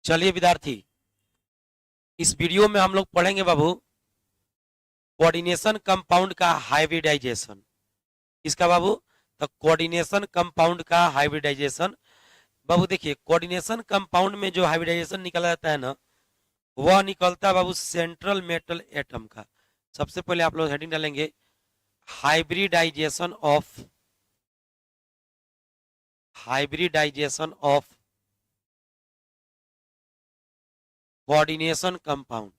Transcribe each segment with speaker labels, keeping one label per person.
Speaker 1: चलिए विद्यार्थी, इस वीडियो में हम लोग पढ़ेंगे बाबू कोऑर्डिनेशन कंपाउंड का हाइब्रिडाइजेशन। किसका बाबू? तो कोऑर्डिनेशन कंपाउंड का हाइब्रिडाइजेशन। बाबू देखिए, कोऑर्डिनेशन कंपाउंड में जो हाइब्रिडाइजेशन निकला जाता है ना, वह निकलता है बाबू सेंट्रल मेटल एटम का। सबसे पहले आप लोग हेडिंग डालेंगे hybridization of coordination compound.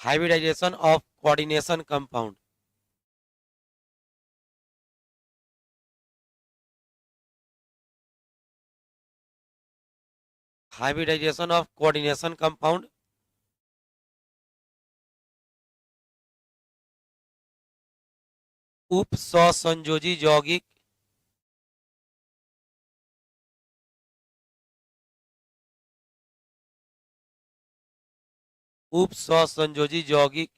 Speaker 1: Hybridization of coordination compound. Hybridization of coordination compound. उप सहसंयोजी यौगिक उप सहसंयोजी यौगिक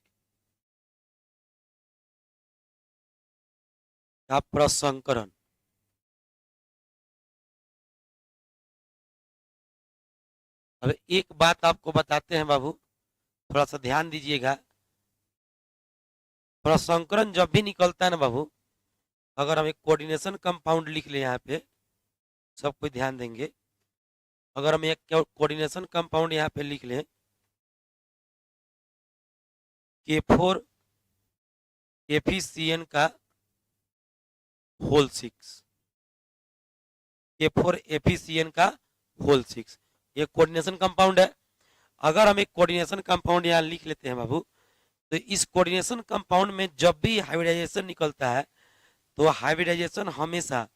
Speaker 1: का प्रसंकरण। अब एक बात आपको बताते हैं बाबू, थोड़ा सा ध्यान दीजिएगा। प्रसंकरण जब भी निकलता है ना बाबू, अगर हम एक कोऑर्डिनेशन कंपाउंड लिख ले यहाँ पे, सब कोई ध्यान देंगे। अगर हम एक कोऑर्डिनेशन कंपाउंड यहाँ पे लिख लें K4 FeCN का होल 6, K4 FeCN का होल 6, ये कोऑर्डिनेशन कंपाउंड है। अगर हम एक कोऑर्डिनेशन कंपाउंड यहाँ लिख लेते हैं बाबू, तो इस कोऑर्डिनेशन कंपाउंड में जब भी हाइब्रिडाइजेशन निकलता है तो हाइब्रिडाइजेशन हमेशा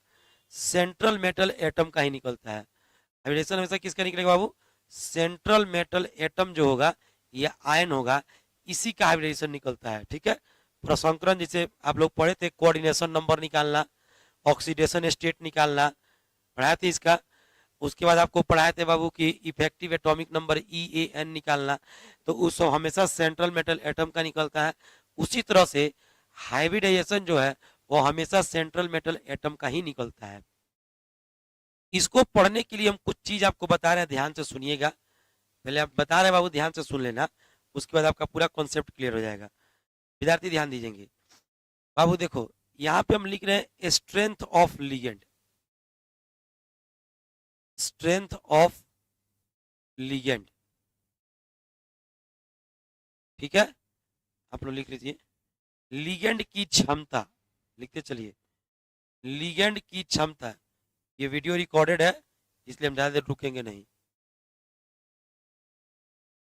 Speaker 1: सेंट्रल मेटल एटम का ही निकलता है। हाइब्रिडेशन हमेशा किसका निकलेगा बाबू? सेंट्रल मेटल एटम जो होगा या आयन होगा, इसी का हाइब्रिडेशन निकलता है। ठीक है, प्रसंकरण जैसे आप लोग पढ़े थे, कोऑर्डिनेशन नंबर निकालना, ऑक्सीडेशन स्टेट निकालना पढ़ाए थे इसका। उसके बाद आपको पढ़ाए थे बाबू कि इफेक्टिव एटॉमिक नंबर EAN निकालना, तो उस हमेशा सेंट्रल मेटल एटम का निकलता है। उसी तरह से हाइब्रिडाइजेशन जो है वो हमेशा सेंट्रल मेटल एटम का ही निकलता है। इसको पढ़ने के लिए हम कुछ चीज आपको बता रहे हैं, ध्यान से सुनिएगा। पहले आप बता रहे हैं बाबू, ध्यान से सुन लेना, उसके बाद आपका पूरा कॉन्सेप्ट क्लियर हो जाएगा। विद्यार्थी ध्यान दीजिएंगे। बाबू देखो, यहाँ पे हम लिख रहे हैं strength of ligand. Strength of ligand, ठीक है, आप लोग लिख लीजिए। लिगेंड की क्षमता लिखते चलिए, लिगेंड की क्षमता। ये वीडियो रिकॉर्डेड है, इसलिए हम ज्यादा देर रुकेंगे नहीं।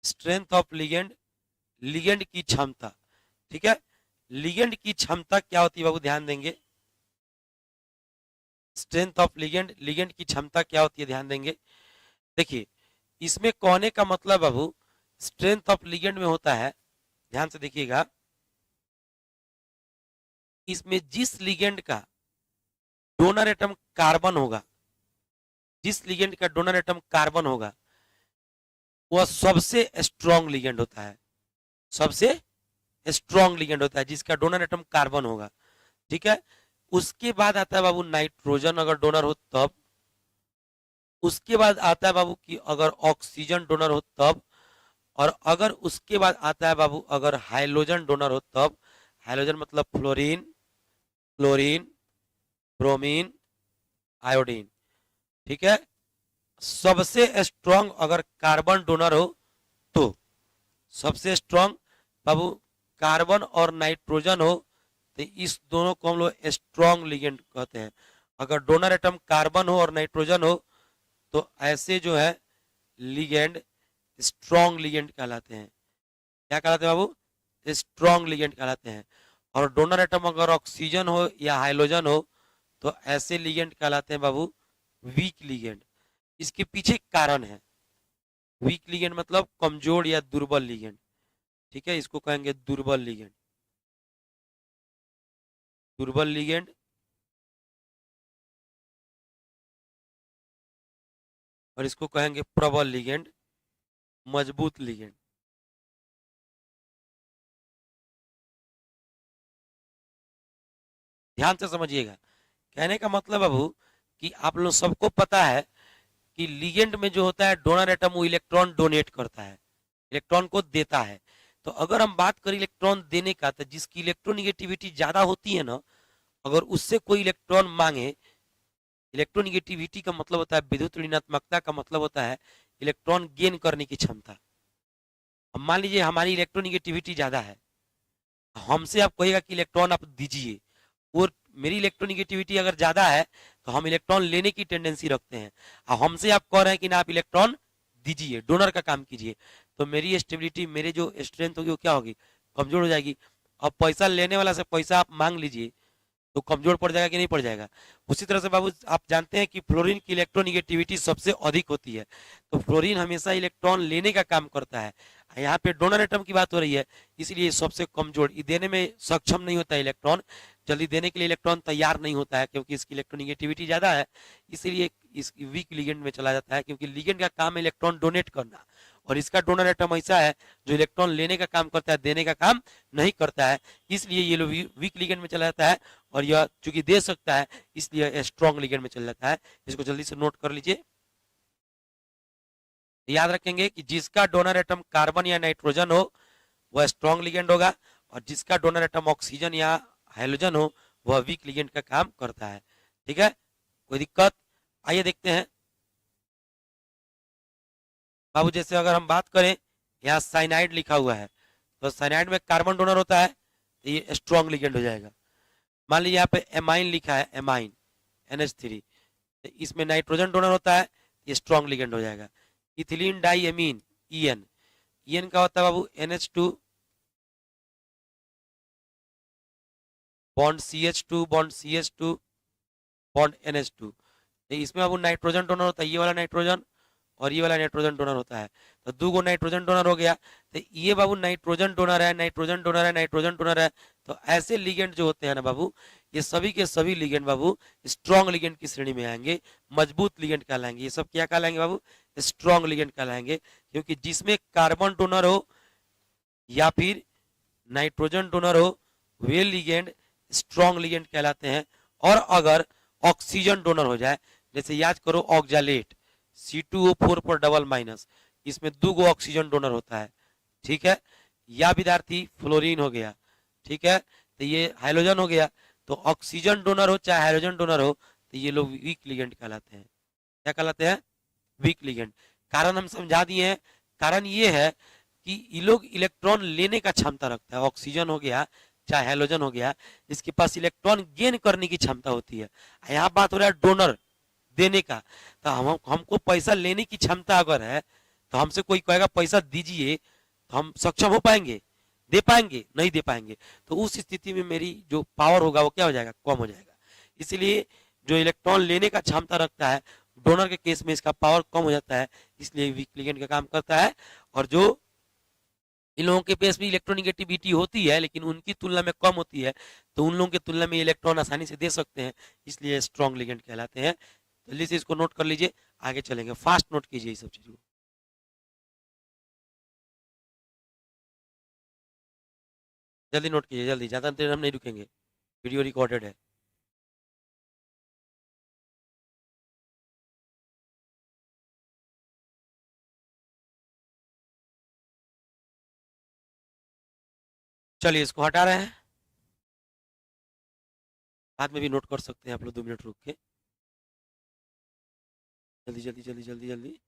Speaker 1: स्ट्रेंथ ऑफ लिगेंड, लिगेंड की क्षमता। ठीक है, लिगेंड की क्षमता क्या होती है बाबू, ध्यान देंगे। स्ट्रेंथ ऑफ लिगेंड, लिगेंड की क्षमता क्या होती है, ध्यान देंगे। देखिए, इसमें कहने का मतलब बाबू स्ट्रेंथ ऑफ लिगेंड में होता है, ध्यान से देखिएगा, इसमें जिस लिगेंड का डोनर एटम कार्बन होगा, जिस लिगेंड का डोनर एटम कार्बन होगा, वह सबसे स्ट्रॉन्ग लिगेंड होता है। सबसे स्ट्रॉन्ग लिगेंड होता है जिसका डोनर एटम कार्बन होगा। ठीक है, उसके बाद आता है बाबू नाइट्रोजन, अगर डोनर हो तब। उसके बाद आता है बाबू कि अगर ऑक्सीजन डोनर हो तब। और अगर उसके बाद आता है बाबू अगर हाइड्रोजन डोनर हो तब। हाइड्रोजन मतलब फ्लोरीन, क्लोरीन, ब्रोमीन, आयोडीन। ठीक है, सबसे स्ट्रॉन्ग अगर कार्बन डोनर हो तो, सबसे स्ट्रॉन्ग बाबू कार्बन और नाइट्रोजन हो, तो इस दोनों को हम लोग स्ट्रॉन्ग लिगेंड कहते हैं। अगर डोनर एटम कार्बन हो और नाइट्रोजन हो, तो ऐसे जो है लिगेंड स्ट्रॉन्ग लिगेंड कहलाते हैं। क्या कहलाते हैं बाबू? स्ट्रॉन्ग लिगेंड कहलाते हैं। और डोनर एटम अगर ऑक्सीजन हो या हाइड्रोजन हो, तो ऐसे लिगेंड कहलाते हैं बाबू वीक लिगेंड। इसके पीछे कारण है। वीक लिगेंड मतलब कमजोर या दुर्बल लिगेंड। ठीक है, इसको कहेंगे दुर्बल लिगेंड। दुर्बल लिगेंड, और इसको कहेंगे प्रबल लिगेंड, मजबूत लिगेंड। ध्यान से समझिएगा। कहने का मतलब बाबू कि आप लोग सबको पता है कि लिगेंड में जो होता है डोनर एटम वो इलेक्ट्रॉन डोनेट करता है, इलेक्ट्रॉन को देता है। तो अगर हम बात करें इलेक्ट्रॉन देने का, तो जिसकी इलेक्ट्रोनिगेटिविटी ज्यादा होती है ना, अगर उससे कोई इलेक्ट्रॉन मांगे, इलेक्ट्रोनिगेटिविटी का मतलब होता है विद्युत ऋणात्मकता का मतलब होता है इलेक्ट्रॉन गेन करने की क्षमता। अब मान लीजिए हमारी इलेक्ट्रोनिगेटिविटी ज्यादा है, हमसे आप कहेगा कि इलेक्ट्रॉन आप दीजिए, और मेरी इलेक्ट्रोनिगेटिविटी अगर ज्यादा है तो हम इलेक्ट्रॉन लेने की टेंडेंसी रखते हैं, और हमसे आप कह रहे हैं कि ना आप इलेक्ट्रॉन दीजिए, डोनर का काम कीजिए, तो मेरी स्टेबिलिटी, मेरे जो स्ट्रेंथ होगी वो क्या होगी, कमजोर हो जाएगी। अब पैसा लेने वाला से पैसा आप मांग लीजिए तो कमजोर पड़ जाएगा कि नहीं पड़ जाएगा। उसी तरह से बाबू आप जानते हैं कि फ्लोरीन की इलेक्ट्रोनिगेटिविटी सबसे अधिक होती है, तो फ्लोरीन हमेशा इलेक्ट्रॉन लेने का काम करता है। यहाँ पे डोनर एटम की बात हो रही है, इसलिए सबसे कमजोर, ये देने में सक्षम नहीं होता है इलेक्ट्रॉन, जल्दी देने के लिए इलेक्ट्रॉन तैयार नहीं होता है क्योंकि इसकी इलेक्ट्रोनिगेटिविटी ज्यादा है, इसलिए इस वीक लिगेंड में चला जाता है, क्योंकि लिगेंड का काम है इलेक्ट्रॉन डोनेट करना, और इसका डोनर एटम ऐसा है जो इलेक्ट्रॉन लेने का काम करता है, देने का काम नहीं करता है, इसलिए ये लोग वीक लिगेंड में चला जाता है। और यह चूंकि दे सकता है इसलिए स्ट्रॉन्ग लिगेंड में चल जाता है। इसको जल्दी से नोट कर लीजिए, याद रखेंगे कि जिसका डोनर एटम कार्बन या नाइट्रोजन हो वह स्ट्रॉन्ग लिगेंड होगा, और जिसका डोनर एटम ऑक्सीजन या हाइड्रोजन हो वह वीक लिगेंड का काम करता है। ठीक है, कोई दिक्कत? आइए देखते हैं बाबू, जैसे अगर हम बात करें, यहाँ साइनाइड लिखा हुआ है, तो साइनाइड में कार्बन डोनर होता है तो ये स्ट्रॉन्ग लिगेंड हो जाएगा। मान लीजिए यहाँ पे एमाइन लिखा है, एमाइन NH3, तो इसमें नाइट्रोजन डोनर होता है, ये स्ट्रॉन्ग लिगेंड हो जाएगा। Ethylene diamine EN, EN का होता है बाबू NH2 bond CH2 bond CH2 bond NH2, तो इसमें बाबू नाइट्रोजन डोनर होता है, ये वाला नाइट्रोजन और ये वाला नाइट्रोजन डोनर होता है, तो दो गो नाइट्रोजन डोनर हो गया। तो ये बाबू नाइट्रोजन डोनर है, नाइट्रोजन डोनर है, नाइट्रोजन डोनर है, तो ऐसे लिगेंड जो होते हैं ना बाबू, ये सभी के सभी लिगेंड बाबू स्ट्रॉन्ग लिगेंड की श्रेणी में आएंगे, मजबूत लिगेंड कहलाएंगे। ये सब क्या कहलाएंगे बाबू? स्ट्रॉन्ग लिगेंड कहलाएंगे, क्योंकि जिसमें कार्बन डोनर हो या फिर नाइट्रोजन डोनर हो वे लिगेंड स्ट्रॉन्ग लिगेंड कहलाते हैं। और अगर ऑक्सीजन डोनर हो जाए, जैसे याद करो ऑक्जालेट C2O4 पर डबल माइनस, इसमें दो गो ऑक्सीजन डोनर होता है, ठीक है, या विद्यार्थी फ्लोरीन हो गया, ठीक है, तो ये हाइड्रोजन हो गया, तो ऑक्सीजन डोनर हो चाहे हाइड्रोजन डोनर हो तो ये लोग वीक लिगेंड कहलाते हैं। क्या कहलाते हैं? Week ligand. कारण हम समझा दिए हैं, कारण ये है कि ये लोग इलेक्ट्रॉन लेने का क्षमता रखता है, ऑक्सीजन हो गया चाहे हाइड्रोजन हो गया, इसके पास इलेक्ट्रॉन गेन करने की क्षमता होती है। यहाँ बात हो रहा है डोनर देने का, तो हमको पैसा लेने की क्षमता अगर है तो हमसे कोई कहेगा पैसा दीजिए तो हम सक्षम हो पाएंगे, दे पाएंगे? नहीं दे पाएंगे। तो उस स्थिति में मेरी जो पावर होगा वो क्या हो जाएगा? कम हो जाएगा। इसलिए जो इलेक्ट्रॉन लेने का क्षमता रखता है डोनर के केस में इसका पावर कम हो जाता है, इसलिए वीक लिगेंड का काम करता है। और जो इन लोगों के पास भी इलेक्ट्रोनिगेटिविटी होती है लेकिन उनकी तुलना में कम होती है, तो उन लोगों की तुलना में इलेक्ट्रॉन आसानी से दे सकते हैं, इसलिए स्ट्रॉन्ग लिगेंड कहलाते हैं। जल्दी से इसको नोट कर लीजिए, आगे चलेंगे, फास्ट नोट कीजिए ये सब चीजों को। जल्दी नोट कीजिए, जल्दी, ज्यादा देर हम नहीं रुकेंगे, वीडियो रिकॉर्डेड है। चलिए इसको हटा रहे हैं, बाद में भी नोट कर सकते हैं आप लोग, 2 मिनट रुक के। जल्दी जल्दी जल्दी जल्दी जल्दी।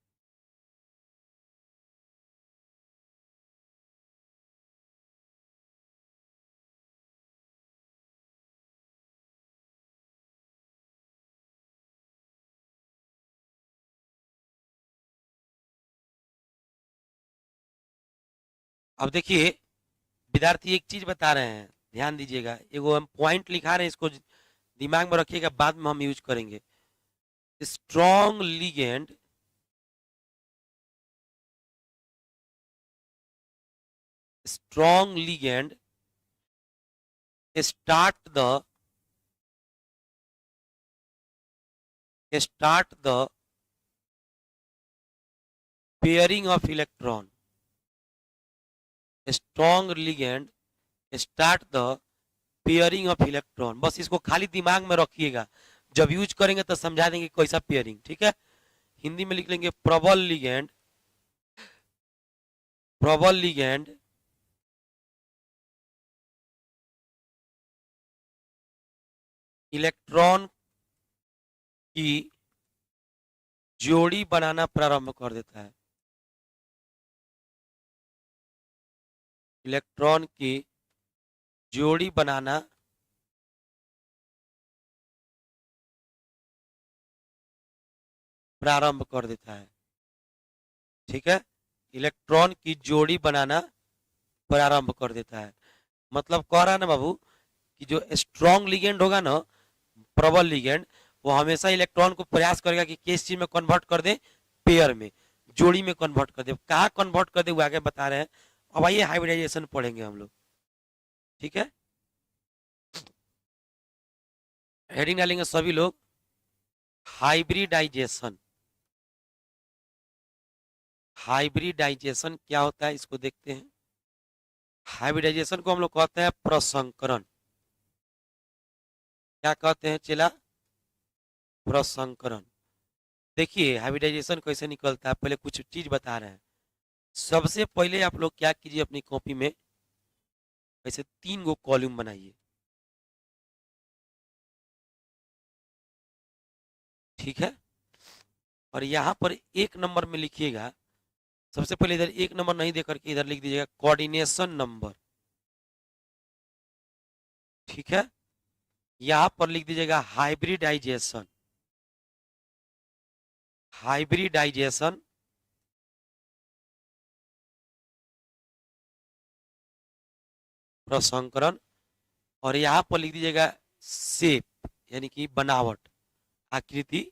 Speaker 1: अब देखिए विद्यार्थी एक चीज बता रहे हैं, ध्यान दीजिएगा, एगो हम पॉइंट लिखा रहे हैं, इसको दिमाग में रखिएगा, बाद में हम यूज करेंगे। Strong ligand strong ligand start the pairing of electron, strong ligand start the pairing of electron. बस इसको खाली दिमाग में रखिएगा, जब यूज करेंगे तो समझा देंगे कैसा पेयरिंग, ठीक है। हिंदी में लिख लेंगे प्रबल लिगेंड, प्रबल लिगेंड इलेक्ट्रॉन की जोड़ी बनाना प्रारंभ कर देता है, इलेक्ट्रॉन की जोड़ी बनाना प्रारंभ कर देता है, ठीक है। इलेक्ट्रॉन की जोड़ी बनाना प्रारंभ कर देता है, मतलब कह रहा है ना बाबू कि जो स्ट्रॉन्ग लिगेंड होगा ना, प्रबल लिगेंड, वो हमेशा इलेक्ट्रॉन को प्रयास करेगा कि किस चीज में कन्वर्ट कर दे, पेयर में, जोड़ी में कन्वर्ट कर दे। कहाँ कन्वर्ट कर दे वो आगे बता रहे हैं। अब आइए हाइब्रिडाइजेशन पढ़ेंगे हम लोग, ठीक है। हेडिंग डालेंगे सभी लोग, हाइब्रिडाइजेशन। हाइब्रिडाइजेशन क्या होता है इसको देखते हैं। हाइब्रिडाइजेशन को हम लोग कहते हैं प्रसंकरण। क्या कहते हैं चेला? प्रसंकरण। देखिए हाइब्रिडाइजेशन कैसे निकलता है, पहले कुछ चीज बता रहे हैं। सबसे पहले आप लोग क्या कीजिए, अपनी कॉपी में ऐसे 3 गो कॉलम बनाइए, ठीक है। और यहाँ पर 1 नंबर में लिखिएगा, सबसे पहले इधर 1 नंबर नहीं देकर के इधर लिख दीजिएगा कोऑर्डिनेशन नंबर, ठीक है। यहाँ पर लिख दीजिएगा हाइब्रिडाइजेशन, हाइब्रिडाइजेशन प्रसंकरण। और यहाँ पर लिख दीजिएगा शेप, यानी कि बनावट, आकृति।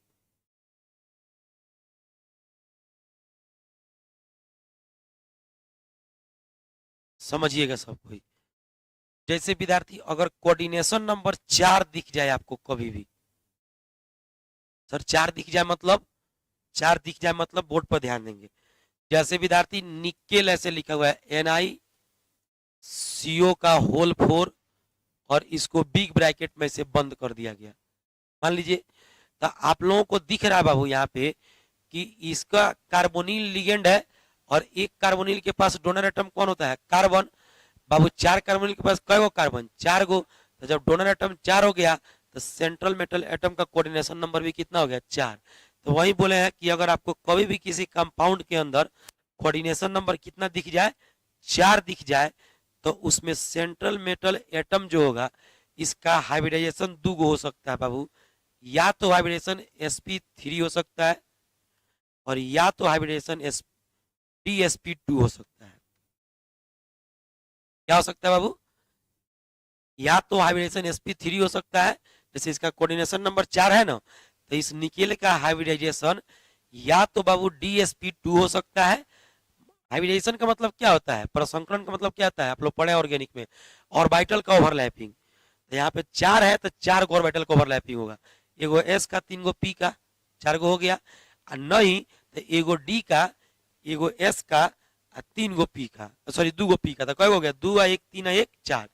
Speaker 1: समझिएगा सब कोई। जैसे विद्यार्थी अगर कोऑर्डिनेशन नंबर 4 दिख जाए आपको कभी भी, सर 4 दिख जाए मतलब, 4 दिख जाए मतलब बोर्ड पर ध्यान देंगे। जैसे विद्यार्थी निकेल ऐसे लिखा हुआ है NiCO का होल 4 और इसको बिग ब्रैकेट में से बंद कर दिया गया, मान लीजिए। तो आप लोगों को दिख रहा है बाबू यहाँ पे कि इसका कार्बोनिल लिगेंड है, और एक कार्बोनिल के पास डोनर एटम कौन होता है? कार्बन। बाबू 4 कार्बोनिल के पास कई गो कार्बन? 4 गो। तो जब डोनर एटम 4 हो गया तो सेंट्रल मेटल एटम का कोऑर्डिनेशन नंबर भी कितना हो गया? 4। तो वही बोले हैं कि अगर आपको कभी भी किसी कंपाउंड के अंदर कोऑर्डिनेशन नंबर कितना दिख जाए, 4 दिख जाए, तो उसमें सेंट्रल मेटल एटम जो होगा इसका हाइब्रिडाइजेशन 2 गो हो सकता है बाबू। या तो हाइब्रिडेशन sp3 हो सकता है, और या तो हाइब्रिडेशन dsp2 हो सकता है। क्या हो सकता है बाबू? या तो हाइब्रिडेशन sp3 हो सकता है, जैसे इसका कोऑर्डिनेशन नंबर 4 है ना, तो इस निकेल का हाइब्रिडाइजेशन या तो बाबू dsp2 हो सकता है। हाइब्रिडाइजेशन का मतलब क्या होता है? प्रसंकरण का मतलब क्या होता है? आप लोग पढ़े ऑर्गेनिक में, ऑर्बिटल का ओवरलैपिंग। तो यहाँ पे 4 है तो 4 गो ऑर्बिटल का ओवरलैपिंग होगा, एगो एस का, 3 गो पी का, 4 गो हो गया। और नहीं तो एगो डी का, एगो एस का, 3 गो पी का, सॉरी 2 गो पी का। तो कई हो गया? 2 1 3 1 4,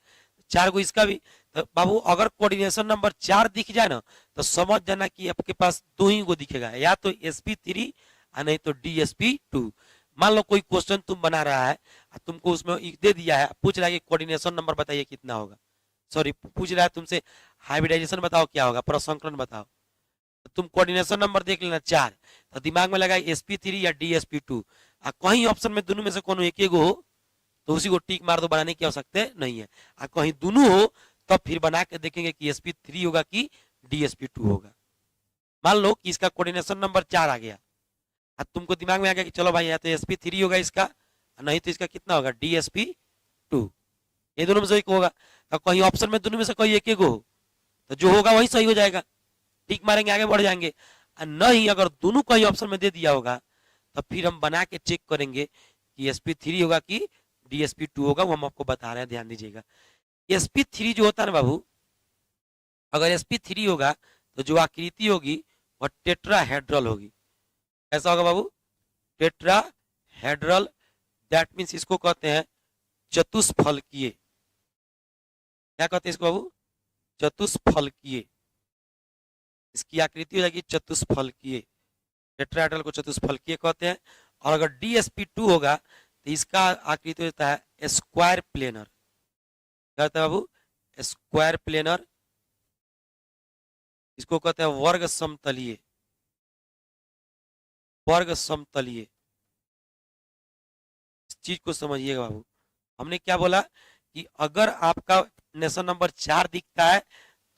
Speaker 1: 4 गो इसका भी। तो बाबू अगर कोऑर्डिनेशन नंबर 4 दिख जाए ना, तो समझ जाना कि आपके पास 2 ही गो दिखेगा, या तो sp3 और नहीं तो dsp2। मान लो कोई क्वेश्चन तुम बना रहा है, तुमको उसमें दे दिया है, पूछ रहा है कि कोऑर्डिनेशन नंबर बताइए कितना होगा, सॉरी पूछ रहा है तुमसे हाइब्रिडाइजेशन बताओ क्या होगा, प्रसंकरण बताओ। तो तुम कोऑर्डिनेशन नंबर देख लेना 4, तो दिमाग में लगा sp3 या dsp2, कहीं ऑप्शन में दोनों में से कोनो एक हो तो उसी को टिक मार दो, बनाने की आवश्यकता नहीं है। कहीं दोनों हो तब फिर बना के देखेंगे कि sp3 होगा कि dsp2 होगा। मान लो कि इसका कोऑर्डिनेशन नंबर 4 आ गया, तुमको दिमाग में आ गया कि चलो भाई या तो sp3 होगा इसका, नहीं तो इसका कितना होगा? dsp2। ये दोनों में से एक होगा। तो कहीं ऑप्शन में दोनों में से कोई एक हो तो जो होगा वही सही हो जाएगा, टिक मारेंगे आगे बढ़ जाएंगे। नहीं अगर दोनों कहीं ऑप्शन में दे दिया होगा तो फिर हम बना के चेक करेंगे कि sp3 होगा कि dsp2 होगा, वो हम आपको बता रहे हैं, ध्यान दीजिएगा। sp3 जो होता है ना बाबू, अगर sp3 होगा तो जो आकृति होगी वह टेट्राहेड्रल होगी। ऐसा होगा बाबू, टेट्राहेड्रल। दैट मीन्स इसको कहते हैं चतुष्फलकीय। क्या कहते हैं इसको बाबू? चतुष्फलकीय। इसकी आकृति हो जाएगी चतुष्फलकीय, टेट्राहेड्रल को चतुष्फलकीय कहते हैं। और अगर DsP2 होगा तो इसका आकृति होता है स्क्वायर प्लेनर। क्या होता है बाबू? Square planar. इसको कहते हैं वर्ग समतलीय, वर्ग समतलीय। इस चीज को समझिएगा बाबू। हमने क्या बोला कि अगर आपका नेशन नंबर 4 दिखता है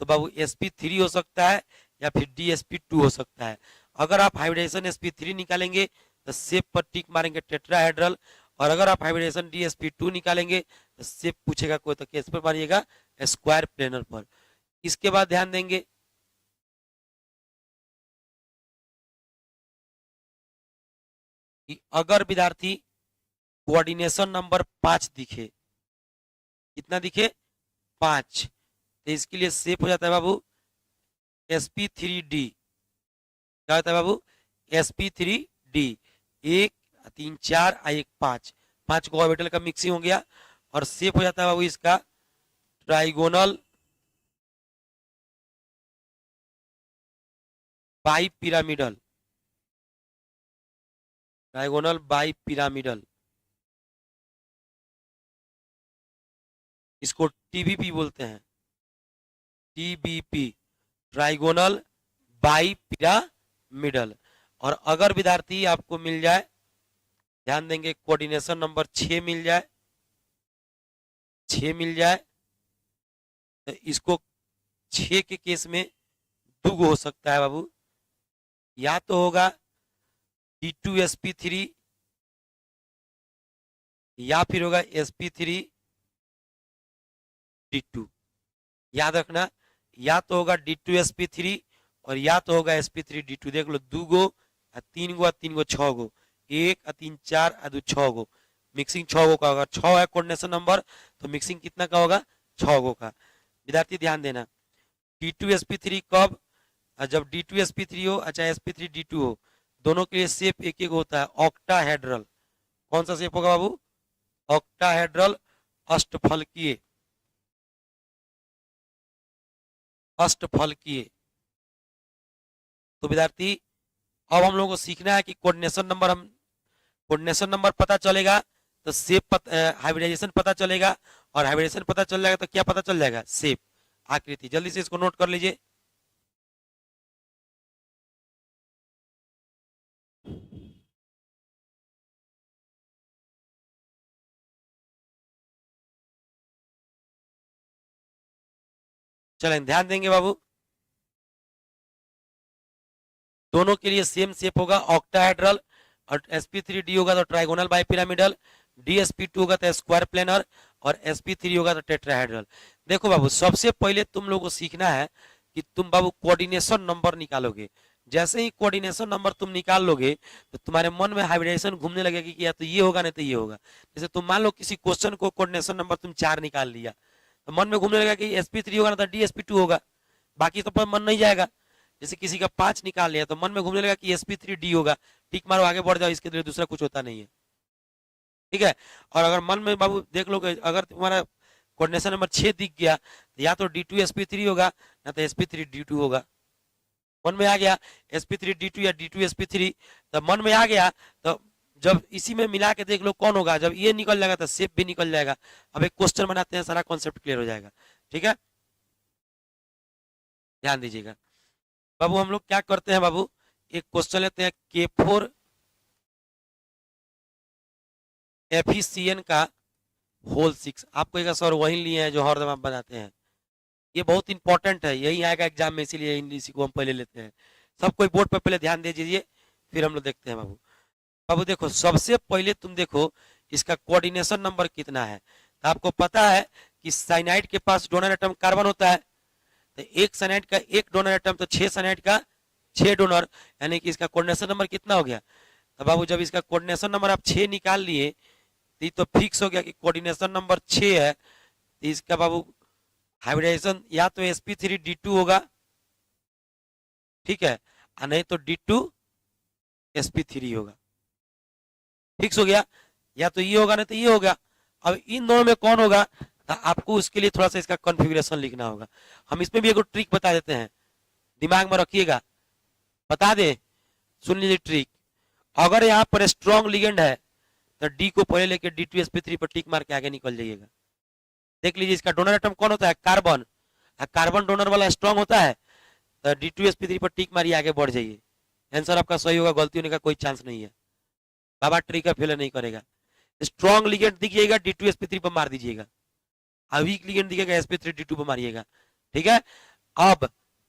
Speaker 1: तो बाबू sp3 हो सकता है या फिर DsP2 हो सकता है। अगर आप हाइब्रिडाइजेशन sp3 निकालेंगे तो शेप पर टिक मारेंगे टेट्राहेड्रल, और अगर आप हाइब्रिडाइजेशन DsP2 निकालेंगे तो शेप पूछेगा कोई तो किस पर मारिएगा? स्क्वायर प्लेनर पर। इसके बाद ध्यान देंगे कि अगर विद्यार्थी कोऑर्डिनेशन नंबर 5 दिखे, कितना दिखे? 5, तो इसके लिए शेप हो जाता है बाबू sp3d। क्या होता है बाबू? sp3d। 1 3 4 1 5, 5 को ऑर्बिटल का मिक्सिंग हो गया, और शेप हो जाता है बाबू इसका trigonal bi pyramidal, trigonal bi pyramidal. इसको TBP बोलते हैं, TBP, ट्राइगोनल बाई पिरामिडल। और अगर विद्यार्थी आपको मिल जाए, ध्यान देंगे कोऑर्डिनेशन नंबर 6 मिल जाए, 6 मिल जाए, तो इसको 6 के केस में दुगो हो सकता है बाबू। या तो होगा D2sp3 या फिर होगा sp3d2। याद रखना, या तो होगा D2sp3 और या तो होगा sp3d2। देख लो, 2 गो 3 गो 3 गो 6 गो, 1 3 4 2 6 गो, मिक्सिंग 6 गो का होगा। 6 है कोऑर्डिनेशन नंबर, तो मिक्सिंग कितना का होगा? 6 गो का। विद्यार्थी ध्यान देना, D2sp3 कब? जब D2sp3 हो, अच्छा sp3d2 हो, दोनों के लिए शेप एक एक होता है, ऑक्टाहेड्रल। कौन सा शेप होगा बाबू? ऑक्टाहेड्रल अष्टफलकीय, अष्टफलकीय। तो विद्यार्थी अब हम लोगों को सीखना है कि कोऑर्डिनेशन नंबर, हम कोऑर्डिनेशन नंबर पता चलेगा तो शेप हाइब्रिडाइजेशन पता चलेगा, और हाइब्रिडाइजेशन पता चल जाएगा तो क्या पता चल जाएगा? शेप, आकृति। जल्दी से इसको नोट कर लीजिए। चलें, ध्यान देंगे बाबू, दोनों के लिए सेम शेप होगा, ऑक्टाहेड्रल। और sp3d होगा तो ट्राइगोनल बाई पिरामिडल, DsP2 होगा तो स्क्वायर प्लेनर, और sp3 होगा तो टेट्राहेड्रल। देखो बाबू, सबसे पहले तुम लोगों को सीखना है कि तुम बाबू कोऑर्डिनेशन नंबर निकालोगे। जैसे ही कोऑर्डिनेशन नंबर तुम निकाल लोगे तो तुम्हारे मन में हाइब्रिडाइजेशन घूमने लगेगी कि या तो ये होगा नहीं तो ये होगा। जैसे तुम मान लो किसी क्वेश्चन को कोऑर्डिनेशन नंबर तुम 4 निकाल लिया, तो मन में घूमने लगेगा कि sp3 होगा ना तो DsP2 होगा, बाकी तो पर मन नहीं जाएगा। जैसे किसी का 5 निकाल लिया तो मन में घूमने लगा कि sp3d होगा, टिक मारो आगे बढ़ जाओ, इसके लिए दूसरा कुछ होता नहीं है। ठीक है। और अगर मन में बाबू देख लो कि अगर तुम्हारा कोऑर्डिनेशन नंबर 6 दिख गया तो या तो D2sp3 होगा ना तो sp3d2 होगा। मन में आ गया sp3d2 या D2sp3, तो मन में आ गया तो जब इसी में मिला के देख लो कौन होगा। जब ये निकल जाएगा तो शेप भी निकल जाएगा। अब एक क्वेश्चन बनाते हैं, सारा कॉन्सेप्ट क्लियर हो जाएगा। ठीक है, ध्यान दीजिएगा बाबू। हम लोग क्या करते हैं बाबू, एक क्वेश्चन लेते हैं K4 FECN का होल 6। आपको एक सर वही लिए हैं जो हरदम आप बनाते हैं, ये बहुत इंपॉर्टेंट है, यही आएगा एग्जाम में, इसीलिए इसी को हम पहले लेते हैं। सब कोई बोर्ड पर पहले ध्यान दे दीजिए, फिर हम लोग देखते हैं बाबू। बाबू देखो, सबसे पहले तुम देखो इसका कोऑर्डिनेशन नंबर कितना है। तो आपको पता है कि साइनाइड के पास डोनर एटम कार्बन होता है, तो एक साइनाइड का एक डोनर एटम, तो 6 साइनाइड का 6 डोनर, यानी कि इसका कोऑर्डिनेशन नंबर कितना हो गया? तो बाबू जब इसका कोऑर्डिनेशन नंबर आप 6 निकाल लिए तो फिक्स हो गया कि कोऑर्डिनेशन नंबर 6 है, तो इसका बाबू हाइब्रिडाइजेशन या तो sp3d2 होगा, ठीक है, और नहीं तो D2sp3 होगा। फिक्स हो गया, या तो ये होगा नहीं तो ये होगा। अब इन दोनों में कौन होगा, तो आपको उसके लिए थोड़ा सा इसका कॉन्फ़िगरेशन लिखना होगा। हम इसमें भी एक ट्रिक बता देते हैं, दिमाग में रखिएगा, बता दे, सुन लीजिए ट्रिक। अगर यहाँ पर स्ट्रॉन्ग लिगेंड है तो डी को पहले लेके D2sp3 पर टिक मार के आगे निकल जाइएगा। देख लीजिए इसका डोनर एटम कौन होता है, कार्बन। कार्बन डोनर वाला स्ट्रॉन्ग होता है तो D2sp3 पर टिक मारिए, आगे बढ़ जाइए। आंसर आपका सही होगा, गलती होने का कोई चांस नहीं है। बाबा ट्रिक का फेल नहीं करेगा। स्ट्रॉन्ग लिगेंड दिखिएगा D2sp3 पर मार दीजिएगा, वीक लिगेंड दिखेगा sp3d2 पर मारिएगा। ठीक है, अब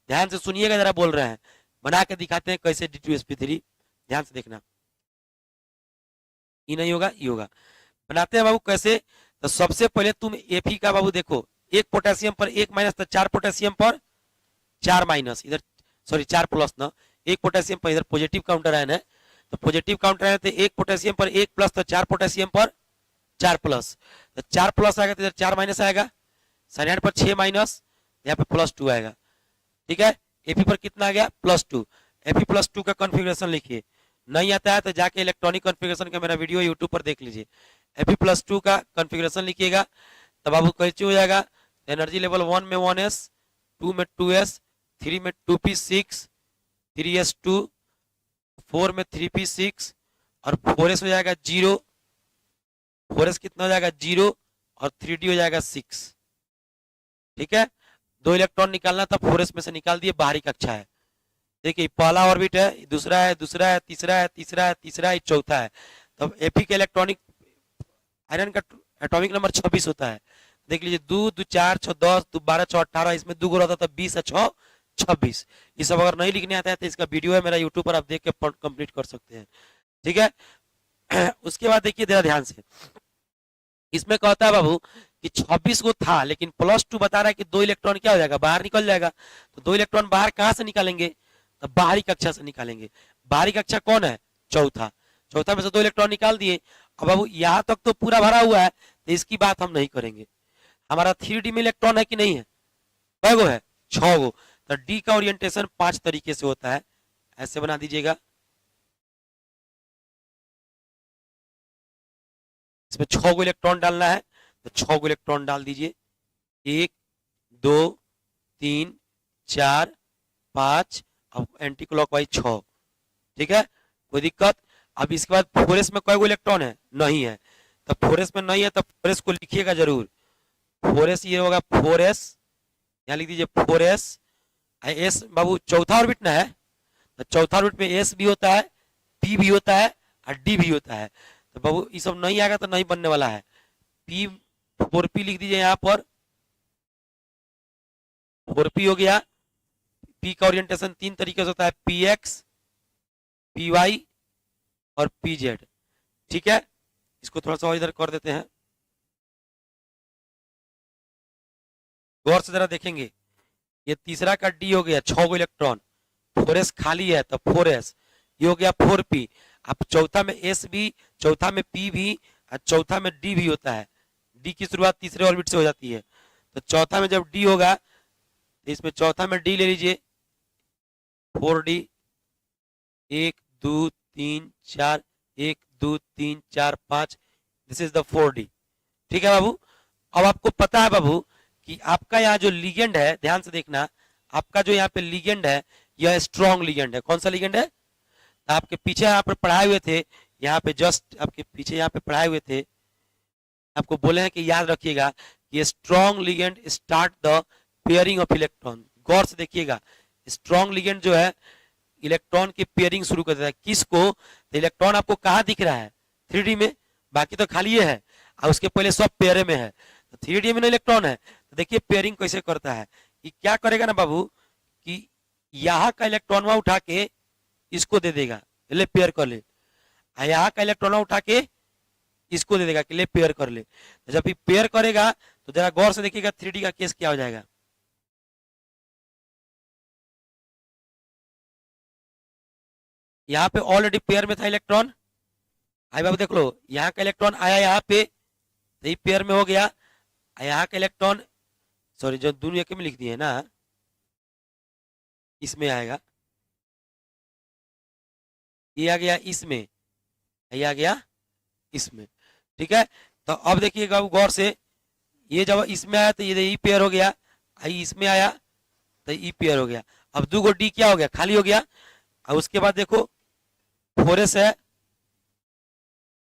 Speaker 1: ध्यान से सुनिएगा, जरा बोल रहे हैं, बना के दिखाते हैं कैसे D2sp3, ध्यान से देखना। ये नहीं होगा, ये होगा। बनाते हैं बाबू कैसे, तो सबसे पहले तुम Fe का बाबू देखो, एक पोटेशियम पर एक माइनस, तो 4 पोटेशियम पर 4 माइनस, इधर सॉरी 4 प्लस ना, एक पोटेशियम पर इधर पॉजिटिव काउंटर आयन है, तो पॉजिटिव काउंटर आयन, तो एक पोटेशियम पर एक प्लस, तो 4 पोटेशियम पर 4 प्लस, तो 4 प्लस आएगा, तो इधर 4 माइनस आएगा, साइड पर 6 माइनस, यहाँ पे +2 आएगा। ठीक है, Fe पर कितना आ गया, +2। Fe+2 का कॉन्फ़िगरेशन लिखिए, नहीं आता है तो जाके इलेक्ट्रॉनिक कॉन्फ़िगरेशन का मेरा वीडियो यूट्यूब पर देख लीजिए। Fe+2 का कॉन्फ़िगरेशन लिखिएगा, तब आपको कैसे हो जाएगा, एनर्जी लेवल 1 में 1s, 2 में 2s, 3 में 2p6, 3s2, 4 में 3p6 और 4s हो जाएगा 0, 4s कितना हो जाएगा 0 और 3d हो जाएगा 6। ठीक है, 2 इलेक्ट्रॉन निकालना था, 4s में से निकाल दिए, बाहरी कक्षा है। देखिए पहला ऑर्बिट है, दूसरा है, दूसरा है, तीसरा है, तीसरा है, तीसरा है, चौथा है। तब Fe का इलेक्ट्रॉनिक आयरन का एटॉमिक नंबर 26 होता है। देख लीजिए 2 2 4 6 10 2 12 6 18, इसमें 2 रहता था, 20 6 26। ये सब अगर नहीं लिखने आता है तो इसका वीडियो है मेरा यूट्यूब पर, आप देख के कंप्लीट कर सकते हैं। ठीक है, उसके बाद देखिए जरा ध्यान से, इसमें कहता है बाबू कि 26 को था, लेकिन +2 बता रहा है कि 2 इलेक्ट्रॉन क्या हो जाएगा, बाहर निकल जाएगा। तो 2 इलेक्ट्रॉन बाहर कहां से निकालेंगे, तो बाहरी कक्षा से निकालेंगे। बाहरी कक्षा कौन है, चौथा, चौथा में से 2 इलेक्ट्रॉन निकाल दिए। अब बाबू यहां तक तो पूरा भरा हुआ है, तो इसकी बात हम नहीं करेंगे। हमारा 3D में इलेक्ट्रॉन है कि नहीं है, कै गो है, 6 गो। तो डी का ओरिएंटेशन 5 तरीके से होता है, ऐसे बना दीजिएगा। इसमें 6 गो इलेक्ट्रॉन डालना है, तो 6 गो इलेक्ट्रॉन डाल दीजिए, 1 2 3 4 5, अब एंटी क्लॉकवाइज 6। ठीक है, कोई दिक्कत। अब इसके बाद 4s में कई गो इलेक्ट्रॉन है, नहीं है, तो 4s में नहीं है तो 4s को लिखिएगा जरूर। 4s ये होगा 4s, यहाँ लिख दीजिए 4s। s बाबू चौथा ऑर्बिट ना है, तो चौथा ऑर्बिट में s भी होता है, p भी होता है और d भी होता है। तो बाबू ये सब नहीं आएगा तो नहीं बनने वाला है। p 4p लिख दीजिए यहाँ पर, 4p हो गया। p का ओरिएंटेशन 3 तरीके से होता है, px, py और pz। ठीक है, इसको थोड़ा सा और इधर कर देते हैं, गौर से जरा देखेंगे। ये तीसरा का डी हो गया, 6 गो इलेक्ट्रॉन, 4s खाली है तो 4s, ये हो गया 4p। अब चौथा में s भी, चौथा में p भी और चौथा में d भी होता है। d की शुरुआत तीसरे ऑर्बिट से हो जाती है, तो चौथा में जब d होगा तो इसमें चौथा में d ले लीजिए, 4d, 1 2 3 4, 1 2 3 4 5, this is the 4d। ठीक है बाबू, अब आपको पता है बाबू कि आपका यहाँ जो लिगेंड है, ध्यान से देखना, आपका जो यहाँ पे लिगेंड है यह स्ट्रॉन्ग लिगेंड है। कौन सा लिगेंड है, तो आपके पीछे यहाँ पर पढ़ाए हुए थे, यहाँ पे जस्ट आपके पीछे यहाँ पे पढ़ाए हुए थे, आपको बोले हैं कि याद रखिएगा कि strong ligand start the pairing of electron. गौर से देखिएगा, स्ट्रॉन्ग लिगेंड जो है इलेक्ट्रॉन की पेयरिंग शुरू कर देता है। किसको, तो इलेक्ट्रॉन आपको कहाँ दिख रहा है, 3D में, बाकी तो खाली है और उसके पहले सब पेयर में है। तो 3D में ना इलेक्ट्रॉन है, तो देखिए पेयरिंग कैसे करता है। कि क्या करेगा ना बाबू कि यहाँ का इलेक्ट्रॉन उठा के इसको दे देगा, ले पेयर कर ले, यहाँ का इलेक्ट्रॉन उठा के इसको दे देगा कि ले पेयर कर ले। तो जब भी पेयर करेगा तो जरा गौर से देखिएगा 3D का केस क्या हो जाएगा। यहाँ पे ऑलरेडी पेयर में था इलेक्ट्रॉन, आई बाबू देख लो, यहाँ का इलेक्ट्रॉन आया यहाँ पे, तो ये पेयर में हो गया। यहाँ का इलेक्ट्रॉन, सॉरी जो दोनों एक में लिख दिए ना, इसमें आएगा, ये आ गया इसमें, ये आ गया इसमें। ठीक है, तो अब देखिएगा गौर से, ये जब इसमें आया तो ये पेयर हो गया, इसमें आया तो ई पेयर हो गया। अब 2 गो डी क्या हो गया, खाली हो गया। और उसके बाद देखो 4s है,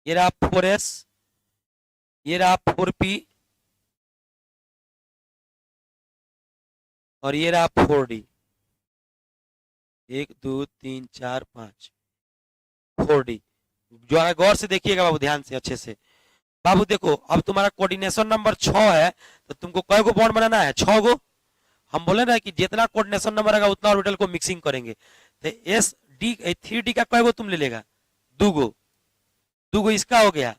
Speaker 1: ये रहा 4s, ये रहा 4p और ये रहा 4d। 1 2 3 4 5 4d। जरा गौर से देखिएगा बाबू, ध्यान से अच्छे से। बाबू देखो अब तुम्हारा कोऑर्डिनेशन नंबर 6 है, तो तुमको कई गो बॉन्ड बनाना है, 6 गो। हम बोले ना कि जितना कोऑर्डिनेशन नंबर आएगा उतना ऑर्बिटल को मिक्सिंग करेंगे। तो एस डी 3d का कई गो तुम ले लेगा, 2 गो, 2 गो इसका हो गया,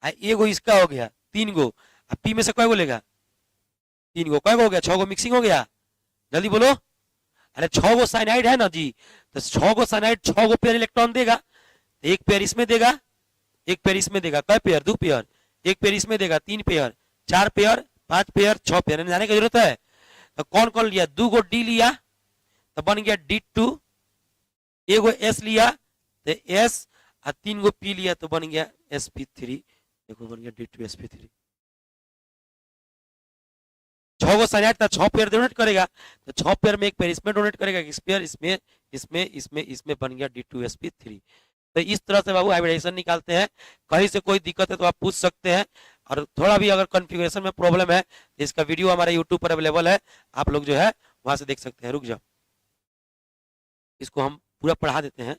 Speaker 1: एक गो इसका हो गया, 3 गो। अब पी में से कई गो लेगा, 3 गो, कई गो हो गया, 6 गो मिक्सिंग हो गया। जल्दी बोलो। अरे 6 गो साइनाइड है ना जी, तो 6 गो साइनाइड 6 गो पेयर इलेक्ट्रॉन देगा। एक पेयर इसमें देगा, एक पेयर इसमें देगा, कई पेयर, 2 पेयर। एक पेयर इसमें देगा, 3 पेयर, 4 पेयर, 5 पेयर, 6 पेयर। जाने की जरूरत है। तो कौन कौन लिया, 2 गो डी लिया तो बन गया D2, एक गो एस लिया तो एस, और 3 गो पी लिया तो बन गया sp3। देखो बन गया D2sp3। 6 गो साइनाइड था, 6 पेयर डोनेट करेगा, तो 6 पेयर में एक पेयर इसमें डोनेट करेगा, इस पेयर इसमें, इसमें, इसमें, इसमें, बन गया D2sp3। तो इस तरह से बाबू हाइब्रिडेशन निकालते हैं। कहीं से कोई दिक्कत है तो आप पूछ सकते हैं। और थोड़ा भी अगर कॉन्फ़िगरेशन में प्रॉब्लम है तो इसका वीडियो हमारे यूट्यूब पर अवेलेबल है, आप लोग जो है वहां से देख सकते हैं। रुक जाओ, इसको हम पूरा पढ़ा देते हैं।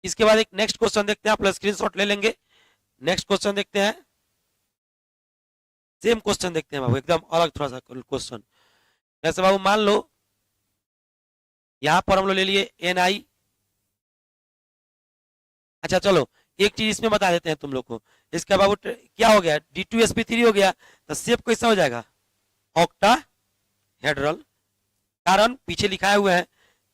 Speaker 1: इसके बाद एक नेक्स्ट क्वेश्चन देखते हैं, आप लोग स्क्रीनशॉट ले लेंगे। नेक्स्ट क्वेश्चन देखते हैं, सेम क्वेश्चन देखते हैं बाबू, एकदम अलग थोड़ा सा क्वेश्चन। जैसे बाबू मान लो यहां पर हम लोग ले लिए Ni। अच्छा चलो एक चीज इसमें बता देते हैं तुम लोग को। इसका बाबू क्या हो गया, D2sp3 हो गया, तो शेप कैसा हो जाएगा, ऑक्टाहेड्रल। कारण पीछे लिखा हुआ है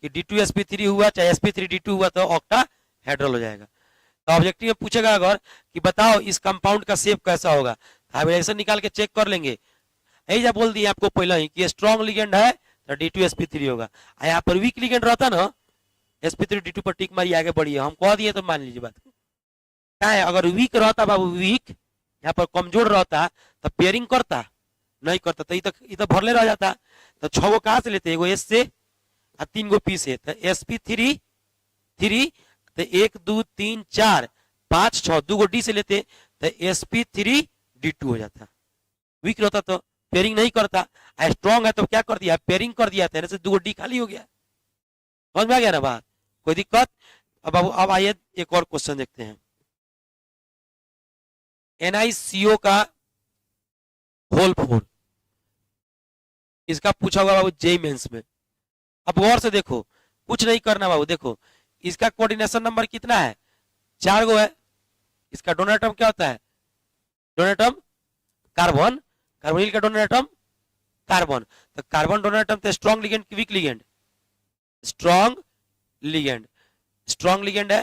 Speaker 1: कि D2sp3 हुआ चाहे sp3d2 हुआ तो ऑक्टाहेड्रल हो जाएगा। तो ऑब्जेक्टिव में पूछेगा अगर कि बताओ इस कंपाउंड का शेप कैसा होगा, हाइब्रिडेशन निकाल के चेक कर लेंगे। ऐसा बोल दिए आपको पहले ही कि स्ट्रॉन्ग लिगेंड है तो D2sp3 होगा। यहाँ पर वीक लिगेंड रहता ना, sp3d2 पर टिक मारी आगे बढ़िए, हम कह दिए तो मान लीजिए बात। क्या है, अगर वीक रहता बाबू, वीक यहाँ पर कमजोर रहता तो पेयरिंग करता, नहीं करता तो ये भरले रह जाता। तो 6 गो कहां से लेते, एगो एस से और 3 गो पी से, तो sp3 3, तो 1 2 3 4 5 6, 2 गो डी से लेते तो sp3d2 हो जाता। वीक रहता तो पेयरिंग नहीं करता, स्ट्रॉन्ग है तो क्या कर दिया, पेयरिंग कर दिया, तेरे से 2 गो डी खाली हो गया। समझ में आ गया ना बात, कोई दिक्कत। अब आइए एक और क्वेश्चन देखते हैं। NiCO का होल 4, इसका पूछा हुआ बाबू जेई मेंस में। अब गौर से देखो, कुछ नहीं करना बाबू, देखो इसका कोऑर्डिनेशन नंबर कितना है, 4 गो है। इसका डोनेटम क्या होता है, डोनेटम कार्बन, कार्बोनिल का डोनेटम कार्बन। तो कार्बन डोनेटम तो स्ट्रॉन्ग लिगेंड की week ligand, strong ligand, strong ligand है।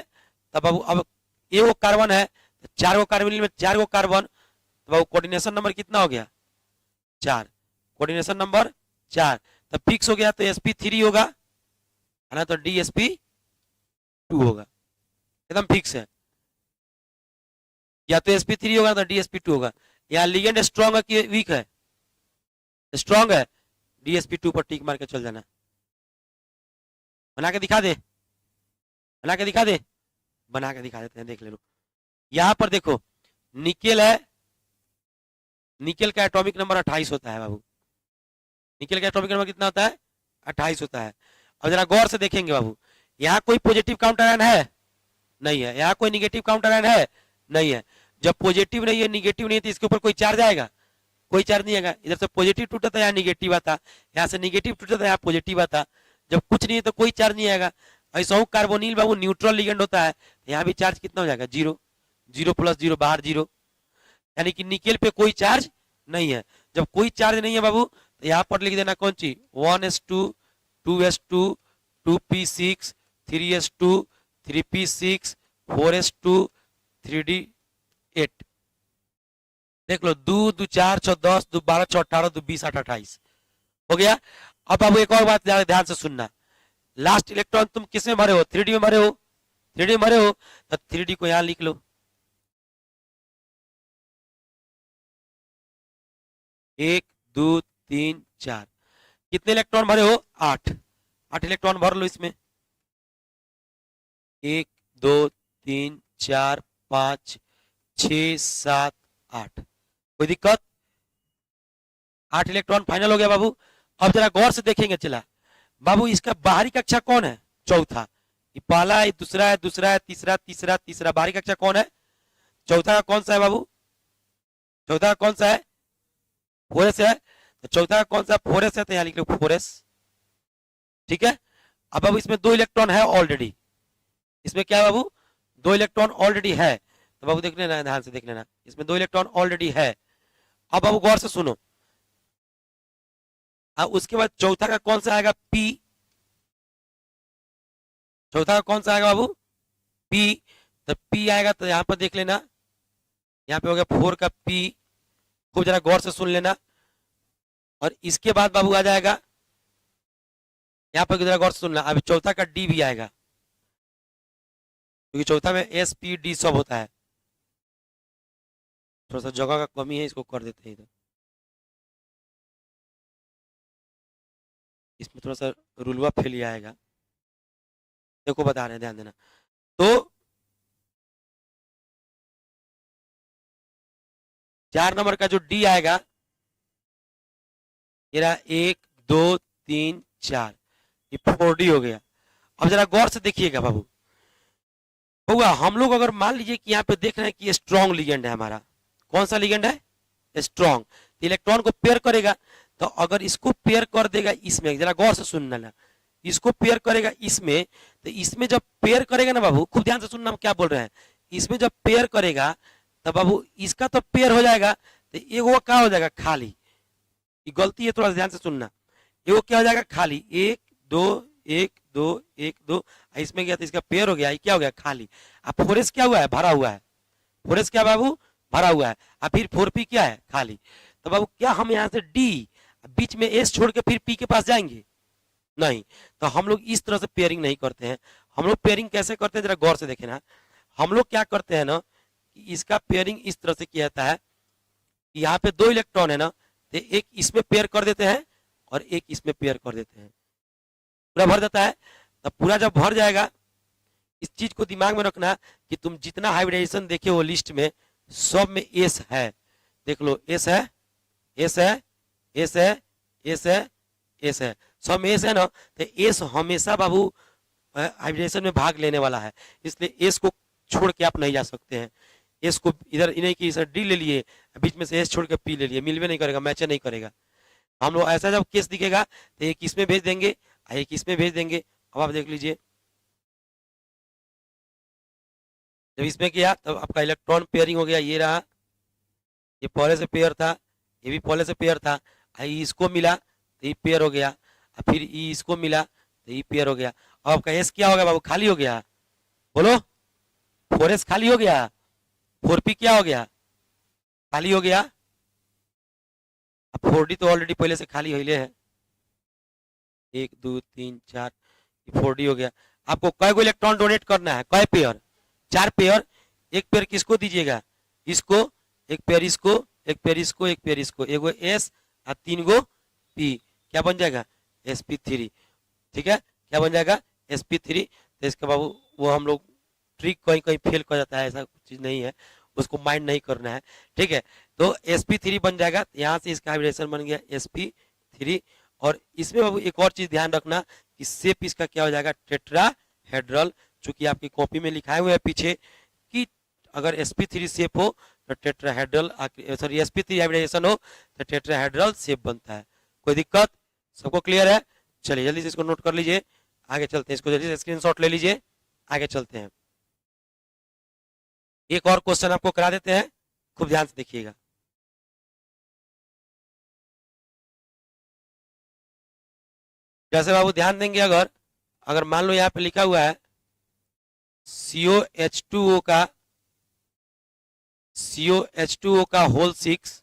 Speaker 1: तब अब ये वो कार्बन है, 4 गो कार्बोनिल में 4 गो कार्बन, तो बाबू कोऑर्डिनेशन नंबर कितना हो गया, 4, कोऑर्डिनेशन नंबर 4। तो फिक्स हो गया, तो sp3 होगा है ना, तो dsp2 होगा, एकदम फिक्स है। या तो sp3 होगा तो dsp2 होगा। यहाँ लिगेंड स्ट्रॉन्ग है कि वीक है, स्ट्रॉन्ग है, dsp2 पर टिक मार के चल जाना। बना के दिखा दे, बना के दिखा दे, बना के दिखा देते हैं, देख ले लो। यहां पर देखो निकेल है, निकेल का एटॉमिक नंबर 28 होता है बाबू, निकेल का एटॉमिक नंबर कितना होता है, 28 होता है। अब जरा गौर से देखेंगे बाबू, यहाँ कोई पॉजिटिव काउंटर आयन है, नहीं है। यहाँ कोई निगेटिव काउंटर आयन है, नहीं है। जब पॉजिटिव नहीं है, निगेटिव नहीं है, तो इसके ऊपर कोई चार्ज आएगा, कोई चार्ज नहीं आएगा। इधर से पॉजिटिव टूटा था यहाँ निगेटिव आता, यहाँ से निगेटिव टूटा था यहाँ पॉजिटिव आता। जब कुछ नहीं है तो कोई चार्ज नहीं आएगा। ऐसा हूँ कार्बोनिल बाबू न्यूट्रल लिगेंड होता है, यहाँ भी चार्ज कितना हो जाएगा, 0, 0 + 0 बाहर 0, यानी कि निकेल पे कोई चार्ज नहीं है। जब कोई चार्ज नहीं है बाबू तो यहाँ पर लिख देना कौन चीज, 1s2 2s2 2p6 3s2 3p6 4s2 3d8। देख लो, 2 2 4 6 10 2 12 6 18 2 20 8 28 हो गया। अब बाबू एक और बात ध्यान से सुनना, लास्ट इलेक्ट्रॉन तुम किस में भरे हो, 3d में भरे हो, 3d में भरे हो, तो 3d को यहाँ लिख लो। 1 2 3 4। कितने इलेक्ट्रॉन भरे हो? 8। 8 इलेक्ट्रॉन भर लो इसमें। 1 2 3 4 5 6 7 8। कोई दिक्कत? 8 इलेक्ट्रॉन फाइनल हो गया बाबू। अब जरा गौर से देखेंगे। चला बाबू, इसका बाहरी कक्षा कौन है? चौथा। ये पहला है, दूसरा है, दूसरा है, तीसरा, तीसरा, तीसरा। बाहरी कक्षा कौन है? चौथा का कौन सा है बाबू? चौथा का कौन सा है? 4s है। तो चौथा का कौन सा? 4s है, तो यहाँ लिख लो 4s। ठीक है। अब बाबू इसमें 2 इलेक्ट्रॉन है ऑलरेडी। इसमें क्या है बाबू? 2 इलेक्ट्रॉन ऑलरेडी है। तो बाबू देख लेना, ध्यान से देख लेना, इसमें 2 इलेक्ट्रॉन ऑलरेडी है। अब बाबू गौर से सुनो। अब उसके बाद चौथा का कौन सा आएगा? P। चौथा का कौन सा आएगा बाबू? P। तो P आएगा, तो यहां पर देख लेना, यहाँ पे हो गया 4 का P। खूब जरा गौर से सुन लेना। और इसके बाद बाबू आ जाएगा, यहाँ पर जरा गौर से सुनना, अभी चौथा का D भी आएगा, क्योंकि चौथा में S P D सब होता है। थोड़ा सा जगह का कमी है, इसको कर देते हैं इधर। इसमें थोड़ा सा रुलवा फैल आएगा, देखो बता रहे हैं, ध्यान देना। तो 4 नंबर का जो डी आएगा, ये रहा 1 2 3 4, ये 4D हो गया। अब जरा गौर से देखिएगा बाबू। बउआ, हम लोग अगर मान लीजिए कि यहाँ पे देख रहे हैं कि स्ट्रॉन्ग लिगेंड है हमारा। कौन सा लिगेंड है? स्ट्रॉन्ग। इलेक्ट्रॉन को पेयर करेगा, तो अगर इसको पेयर कर देगा इसमें, जरा गौर से सुनना ना, इसको पेयर करेगा इसमें, तो इसमें जब पेयर करेगा ना बाबू, खूब ध्यान से सुनना हम क्या बोल रहे हैं। इसमें जब पेयर करेगा तो बाबू इसका तो पेयर हो जाएगा, तो एगो क्या हो जाएगा? खाली। ये गलती है, थोड़ा ध्यान से सुनना। एगो क्या हो जाएगा? खाली। 1 2 1 2 1 2, इसमें गया तो इसका पेयर हो गया, ये क्या हो गया? खाली। अब 4s क्या हुआ है? भरा हुआ है। 4s क्या बाबू? भरा हुआ है। अब फिर 4p क्या है? खाली। तो बाबू क्या हम यहाँ से डी बीच में s छोड़ के फिर p के पास जाएंगे? नहीं। तो हम लोग इस तरह से पेयरिंग नहीं करते हैं। हम लोग पेयरिंग कैसे करते हैं, जरा गौर से देखें ना। हम लोग क्या करते हैं ना, कि इसका पेयरिंग इस तरह से किया जाता है कि यहाँ पे 2 इलेक्ट्रॉन है ना, तो एक इसमें पेयर कर देते हैं और एक इसमें पेयर कर देते हैं। पूरा भर जाता है। तब पूरा जब भर जाएगा, इस चीज को दिमाग में रखना कि तुम जितना हाइब्रिडाइजेशन देखे हो लिस्ट में, सब में एस है। देख लो, एस है, एस है, एस है, एस है, एस है, सब में एस है ना। तो एस हमेशा बाबू हाइब्रिडेशन में भाग लेने वाला है, इसलिए एस को छोड़ के आप नहीं जा सकते हैं। एस को इधर नहीं कि सर डी ले लिए, बीच में से एस छोड़ के पी ले लिए, मिलवे नहीं करेगा, मैच नहीं करेगा। हम लोग ऐसा जब केस दिखेगा तो एक इसमें भेज देंगे, एक इसमें भेज देंगे। अब आप देख लीजिए, जब इसमें किया तब आपका इलेक्ट्रॉन पेयरिंग हो गया। ये रहा, ये पहले से पेयर था, ये भी पहले से पेयर था। इसको मिला तो ये पेयर हो गया, फिर इसको मिला तो ये पेयर हो गया। अब आपका एस क्या हो गया बाबू? खाली हो गया। बोलो, 4s खाली हो गया। 4p क्या हो गया? खाली हो गया। अब 4d तो ऑलरेडी पहले से खाली हिले है। 1 2 3 4, 4d हो गया। आपको कई गो इलेक्ट्रॉन डोनेट करना है? कई पेयर? 4 पेयर। एक पेयर किसको दीजिएगा? इसको। एक पेयर इसको, एक पेयर इसको, एक पेयर इसको। एगो एस और 3 गो पी। क्या बन जाएगा? sp3। ठीक है, क्या बन जाएगा? sp3। तो इसका बाबू वो हम लोग ट्रिक कहीं कहीं फेल कर जाता है, ऐसा कुछ चीज नहीं है, उसको माइंड नहीं करना है। ठीक है, तो sp3 बन जाएगा। यहाँ से इसका हाइब्रिडेशन बन गया sp3। और इसमें बाबू एक और चीज ध्यान रखना कि शेप इसका क्या हो जाएगा? टेट्राहेड्रल। चूंकि आपकी कॉपी में लिखाए हुए है पीछे कि अगर sp3 शेप हो तो टेट्राहेड्रल, सॉरी sp3 हाइब्रिडेशन हो तो टेट्राहेड्रल शेप बनता है। कोई दिक्कत? सबको क्लियर है? चलिए जल्दी से इसको नोट कर लीजिए, आगे चलते हैं। इसको जल्दी से स्क्रीनशॉट ले लीजिए, आगे चलते हैं। एक और क्वेश्चन आपको करा देते हैं, खूब ध्यान से देखिएगा। जैसे बाबू ध्यान देंगे, अगर अगर मान लो यहाँ पे लिखा हुआ है COH2O का होल 6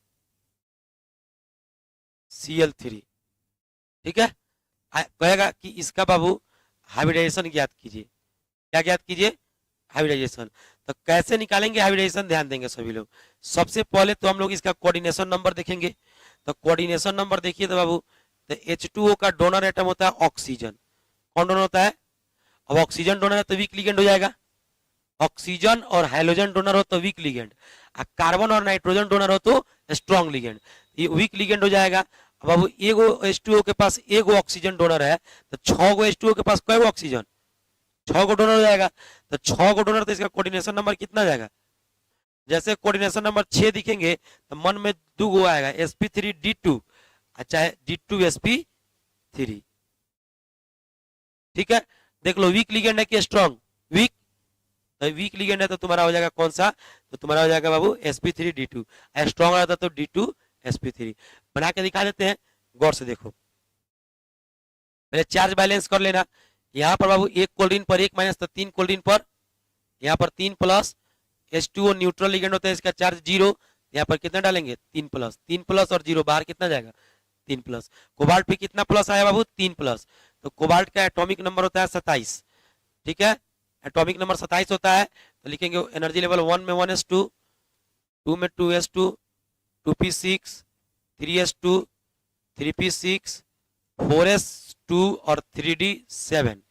Speaker 1: Cl3। ठीक है, कहेगा कि इसका बाबू हाइब्रिडाइजेशन ज्ञात कीजिए। क्या ज्ञात कीजिए? हाइब्रिडाइजेशन। तो कैसे निकालेंगे हाइब्रिडाइजेशन? ध्यान देंगे सभी लोग। सबसे पहले तो हम लोग इसका कोऑर्डिनेशन नंबर देखेंगे। तो कोऑर्डिनेशन नंबर देखिए तो बाबू, तो H2O का डोनर एटम होता है ऑक्सीजन। कौन डोनर होता है? अब ऑक्सीजन डोनर है तो वीक लिगेंड हो जाएगा। ऑक्सीजन और हाइड्रोजन डोनर हो तो वीक लिगेंड, कार्बन और नाइट्रोजन डोनर हो तो स्ट्रॉन्ग लिगेंड। ये वीक लिगेंड हो जाएगा। अब बाबू एगो H2O के पास एगो ऑक्सीजन डोनर है, तो 6 गो H2O के पास कई ऑक्सीजन? 6 गो डोनर हो जाएगा। तो 6 गो डोनर, तो इसका कोऑर्डिनेशन नंबर कितना जाएगा? जैसे कोऑर्डिनेशन नंबर 6 दिखेंगे तो मन में 2 गो आएगा, sp3d2, अच्छा है d2sp3। ठीक है, देख लो वीक लिगेंड है कि स्ट्रॉन्ग? वीक। तो वीक लिगेंड है तो तुम्हारा हो जाएगा कौन सा? तो तुम्हारा हो जाएगा बाबू sp3d2। स्ट्रॉन्ग रहता तो d2sp3। बना के दिखा देते हैं, गौर से देखो। पहले चार्ज बैलेंस कर लेना। यहाँ पर बाबू एक कोल्ड्रिन पर एक माइनस, तो 3 कोल्ड्रिन पर, यहाँ पर 3 प्लस। H2O न्यूट्रल लिगेंड होता है, इसका चार्ज 0। यहाँ पर कितना डालेंगे? 3 प्लस। 3 प्लस और 0 बाहर कितना जाएगा? 3 प्लस। कोबाल्ट पे कितना प्लस आया बाबू? 3 प्लस। तो कोबाल्ट का एटॉमिक नंबर होता है 27। ठीक है, एटॉमिक नंबर 27 होता है। तो लिखेंगे एनर्जी लेवल 1 में 1s2, 2 में 2s2, 2p6, 3s2, 3p6, 4s2 और 3d7।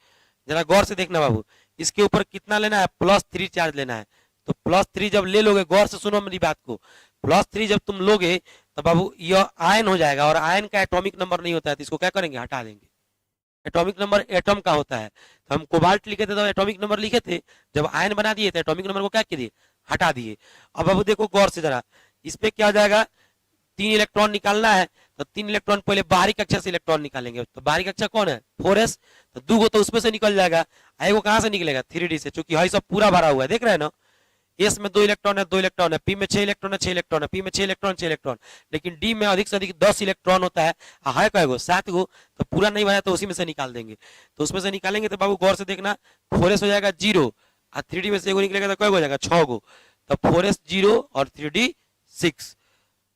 Speaker 1: जरा गौर से देखना बाबू, इसके ऊपर कितना लेना है? +3 चार्ज लेना है। तो +3 जब ले लोगे, गौर से सुनो मेरी बात को, +3 जब तुम लोगे तो बाबू यह आयन हो जाएगा, और आयन का एटॉमिक नंबर नहीं होता है, तो इसको क्या करेंगे? हटा देंगे। एटॉमिक नंबर एटम का होता है। तो हम कोबाल्ट लिखे थे तो एटॉमिक नंबर लिखे थे, जब आयन बना दिए तो एटॉमिक नंबर को क्या किए? हटा दिए। अब बाबू देखो गौर से जरा, इसमें क्या हो जाएगा? 3 इलेक्ट्रॉन निकालना है, तो 3 इलेक्ट्रॉन पहले बाहरी कक्षा से इलेक्ट्रॉन निकालेंगे। तो बाहरी कक्षा कौन है? 4s। तो 2 गो तो उसमें से निकल जाएगा, एगो कहां से निकलेगा? 3d से, क्योंकि हाई सब पूरा भरा हुआ है, देख रहे हैं ना। एस में 2 इलेक्ट्रॉन है, 2 इलेक्ट्रॉन है, पी में 6 इलेक्ट्रॉन है, 6 इलेक्ट्रॉन है, पी में 6 इलेक्ट्रॉन, 6 इलेक्ट्रॉन। लेकिन डी में अधिक से अधिक 10 इलेक्ट्रॉन होता है, है कएगो? 7 गो। तो पूरा नहीं भरा तो उसी में से निकाल देंगे। तो उसमें से निकालेंगे तो बाबू गौर से देखना, 4s हो जाएगा 0, और 3d में से एगो निकलेगा तो कएगो हो जाएगा? 6 गो। तो 4s 0 और 3d 6।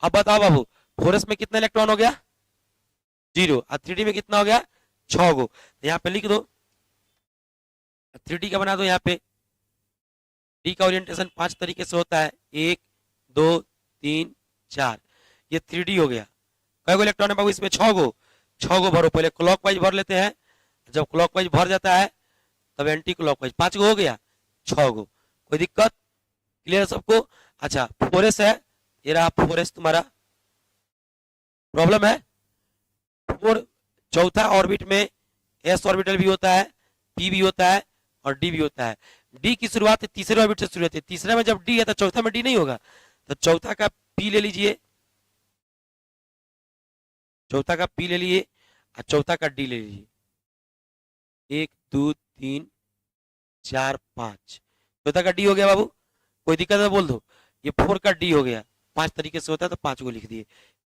Speaker 1: अब बताओ बाबू 4s में कितना इलेक्ट्रॉन हो गया? 0, और 3d में कितना हो गया? 6 गो। तो यहाँ पे लिख दो, 3d का बना दो। यहाँ पे डी का ओरिएंटेशन 5 तरीके से होता है, 1 2 3 4। ये 3d हो गया। कई गो इलेक्ट्रॉन है बाबू इसमें? 6 गो। 6 गो भरो, पहले क्लॉकवाइज भर लेते हैं। जब क्लॉकवाइज भर जाता है तब एंटी क्लॉकवाइज। 5 गो हो गया, 6 गो। कोई दिक्कत? क्लियर सबको? अच्छा, 4s है, ये रहा 4s तुम्हारा। प्रॉब्लम है? 4 चौथा ऑर्बिट में s ऑर्बिटल भी होता है, p भी होता है और d भी होता है। d की शुरुआत तीसरे ऑर्बिट से शुरू होती है। तीसरे में जब d है तो चौथा में d नहीं होगा। तो चौथा का p ले लीजिए, चौथा का p ले लिए, और चौथा का d ले लीजिए। 1 2 3 4 5, चौथा का d हो गया बाबू। कोई दिक्कत है बोल दो। ये 4 का d हो गया। 5 तरीके से होता है तो 5 गो लिख दिए।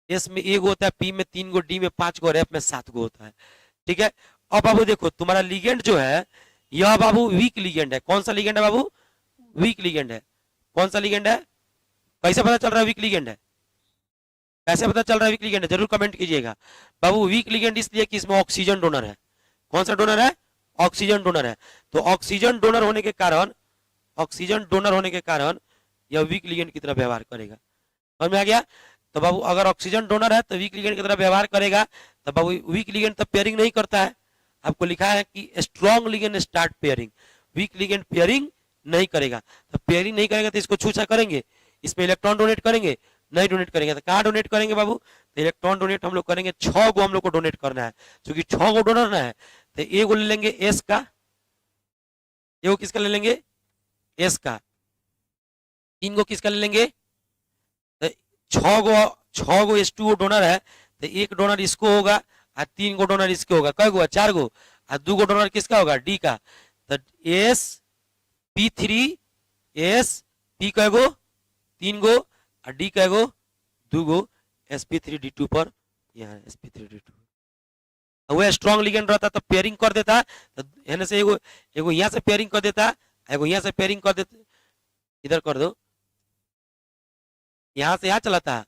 Speaker 1: s में 1 होता है, p में 3 गो, d में 5 गो और f में 7 गो होता है। ठीक है। अब बाबू देखो तुम्हारा लिगेंड जो है, यह बाबू वीक लिगेंड है। कौन सा लिगेंड है बाबू? वीक लिगेंड है। कौन सा लिगेंड है? कैसे पता चल रहा है वीक लिगेंड है? कैसे पता चल रहा है वीक लिगेंड है? जरूर कमेंट कीजिएगा। बाबू वीक लिगेंड इसलिए कि इसमें ऑक्सीजन डोनर है। कौन सा डोनर है? ऑक्सीजन डोनर है। तो ऑक्सीजन डोनर होने के कारण, ऑक्सीजन डोनर होने के कारण यह वीक लिगेंड की तरह व्यवहार करेगा। समझ में आ गया? तो बाबू अगर ऑक्सीजन डोनर है तो वीक लिगेंड की तरह व्यवहार करेगा। तो बाबू वीक लिगेंड तो पेयरिंग नहीं करता है। आपको लिखा है कि strong ligand start pairing, week ligand pairing नहीं करेगा। तो पेयरिंग नहीं करेगा तो इसको छूछा करेंगे, इसमें इलेक्ट्रॉन डोनेट करेंगे? नहीं डोनेट करेंगे। तो कहाँ डोनेट करेंगे बाबू? तो इलेक्ट्रॉन डोनेट हम लोग करेंगे 6 गो हम लोग को डोनेट करना है, क्योंकि 6 गो डोनर है। तो एगो ले लेंगे एस का, एगो किसका ले लेंगे? एस का। 3 गो किसका ले लेंगे? तो 6 गो H2O डोनर है, तो एक डोनर इसको होगा और 3 गो डोनर इसके होगा। कै गो? 4 गो। और 2 गो डोनर किसका होगा? डी का। तो एस P3 एस पी कै गो? 3 गो, और डी कै गो? 2 गो। sp3d2 पर यहाँ sp3d2। वह स्ट्रॉन्ग लिगेंड रहता तो पेयरिंग कर देता, तो यानी से एगो एगो यहाँ से पेयरिंग कर देता, एगो यहाँ से पेयरिंग कर देता। इधर कर दो, यहाँ से यहाँ चलाता,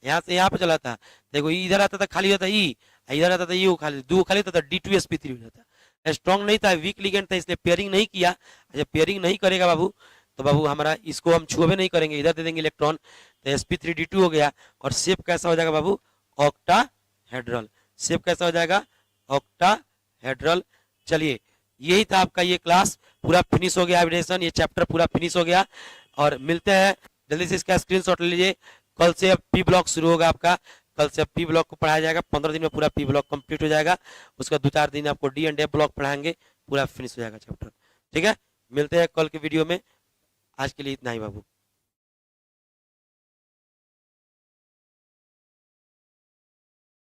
Speaker 1: यहाँ से यहाँ पे चलाता। देखो इधर आता था खाली होता ई, इधर आता था यू खाली, 2 खाली होता था, D2sp3 हो जाता। स्ट्रॉन्ग नहीं था, वीक लिगेंड था, इसलिए पेयरिंग नहीं किया। जब पेयरिंग नहीं करेगा बाबू तो बाबू हमारा इसको हम छुए नहीं करेंगे, इधर दे देंगे इलेक्ट्रॉन, तो sp3d2 हो गया। और शेप कैसा हो जाएगा बाबू? ऑक्टाहेड्रल। शेप कैसा हो जाएगा? ऑक्टाहेड्रल। चलिए यही था आपका ये क्लास, पूरा फिनिश हो गया एविडेशन, ये चैप्टर पूरा फिनिश हो गया। और मिलते हैं, जल्दी से इसका स्क्रीनशॉट ले लीजिए। कल से अब पी ब्लॉक शुरू होगा आपका, कल से अब पी ब्लॉक को पढ़ाया जाएगा। 15 दिन में पूरा पी ब्लॉक कंप्लीट हो जाएगा। उसका 2-4 दिन आपको डी एंड एफ ब्लॉक पढ़ाएंगे, पूरा फिनिश हो जाएगा चैप्टर। ठीक है, मिलते हैं कल के वीडियो में। आज के लिए इतना ही बाबू।